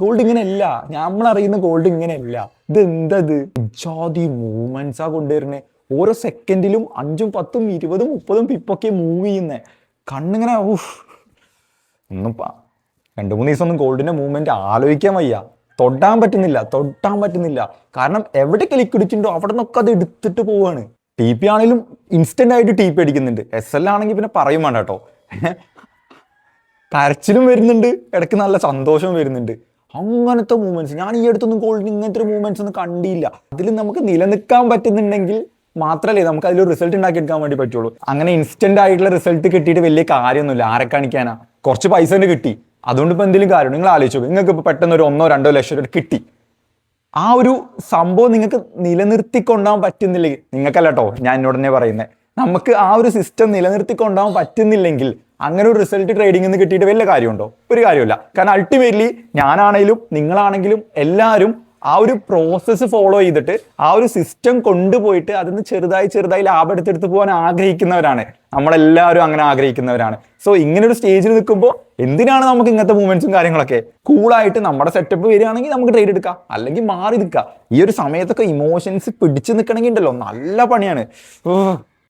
Gold ഇങ്ങനെയല്ല, നമ്മളറിയുന്ന gold ഇങ്ങനെയല്ല. ഇത് എന്തത് ജാതി മൂവ്മെന്റ്സാ കൊണ്ടുവരുന്നേ. ഓരോ സെക്കൻഡിലും 5ഉം 10ഉം 20ഉം 30ഉം പിപ്പൊക്കെ മൂവ് ചെയ്യുന്നേ. കണ്ണിങ്ങനെ ഒന്നും 2-3 ദിവസം ഒന്നും ഗോൾഡിന്റെ മൂവ്മെന്റ് ആലോചിക്കാൻ വയ്യ. തൊടാൻ പറ്റുന്നില്ല. കാരണം എവിടെയൊക്കെ ലിക്വിഡിറ്റി ഉണ്ടോ അവിടെ നിന്നൊക്കെ അത് എടുത്തിട്ട് പോവാണ്. ടി പി ആണെങ്കിലും ഇൻസ്റ്റന്റ് ആയിട്ട് ടി പി അടിക്കുന്നുണ്ട്. എസ് എൽ ആണെങ്കിൽ പിന്നെ പറയും വേണ്ട കേട്ടോ. കരച്ചിലും വരുന്നുണ്ട്, ഇടയ്ക്ക് നല്ല സന്തോഷവും വരുന്നുണ്ട്. അങ്ങനത്തെ മൂവ്മെന്റ്സ് ഞാൻ ഈ അടുത്തൊന്നും ഗോൾഡിന് ഇങ്ങനത്തെ ഒരു മൂവ്മെന്റ്സ് ഒന്നും കണ്ടില്ല. അതിൽ നമുക്ക് നിലനിൽക്കാൻ പറ്റുന്നുണ്ടെങ്കിൽ മാത്രമല്ലേ നമുക്ക് അതിലൊരു റിസൾട്ട് ഉണ്ടാക്കിയെടുക്കാൻ വേണ്ടി പറ്റുള്ളൂ. അങ്ങനെ ഇൻസ്റ്റന്റ് ആയിട്ടുള്ള റിസൾട്ട് കിട്ടിയിട്ട് വലിയ കാര്യമൊന്നുമില്ല. ആരെ കാണിക്കാനാ? കുറച്ച് പൈസ തന്നെ കിട്ടി, അതുകൊണ്ട് ഇപ്പൊ എന്തെങ്കിലും കാര്യം? നിങ്ങൾ ആലോചിച്ചു, നിങ്ങൾക്ക് ഇപ്പൊ പെട്ടെന്ന് ഒരു 1-2 ലക്ഷം രൂപ കിട്ടി. ആ ഒരു സംഭവം നിങ്ങൾക്ക് നിലനിർത്തിക്കൊണ്ടാൻ പറ്റുന്നില്ലെങ്കിൽ, നിങ്ങൾക്കല്ല കേട്ടോ, ഞാൻ എന്നോട് തന്നെ പറയുന്നത്, നമുക്ക് ആ ഒരു സിസ്റ്റം നിലനിർത്തിക്കൊണ്ടാൻ പറ്റുന്നില്ലെങ്കിൽ അങ്ങനെ ഒരു റിസൾട്ട് ട്രേഡിംഗിൽ നിന്ന് കിട്ടിയിട്ട് വലിയ കാര്യമുണ്ടോ? ഒരു കാര്യമില്ല. കാരണം അൾട്ടിമേറ്റ്ലി ഞാനാണെങ്കിലും നിങ്ങളാണെങ്കിലും എല്ലാവരും ആ ഒരു പ്രോസസ്സ് ഫോളോ ചെയ്തിട്ട് ആ ഒരു സിസ്റ്റം കൊണ്ടുപോയിട്ട് അതിന് ചെറുതായി ലാഭം എടുത്തെടുത്ത് പോകാൻ ആഗ്രഹിക്കുന്നവരാണ്. നമ്മളെല്ലാവരും അങ്ങനെ ആഗ്രഹിക്കുന്നവരാണ്. സോ ഇങ്ങനെ ഒരു സ്റ്റേജിൽ നിൽക്കുമ്പോൾ എന്തിനാണ് നമുക്ക് ഇങ്ങനത്തെ മൂവ്മെന്റ്സും കാര്യങ്ങളൊക്കെ? കൂളായിട്ട് നമ്മുടെ സെറ്റപ്പ് വരികയാണെങ്കിൽ നമുക്ക് ട്രേഡ് എടുക്കാം, അല്ലെങ്കിൽ മാറി നിൽക്കാം. ഈ ഒരു സമയത്തൊക്കെ ഇമോഷൻസ് പിടിച്ചു നിൽക്കണമെങ്കിൽ ഉണ്ടല്ലോ, നല്ല പണിയാണ്.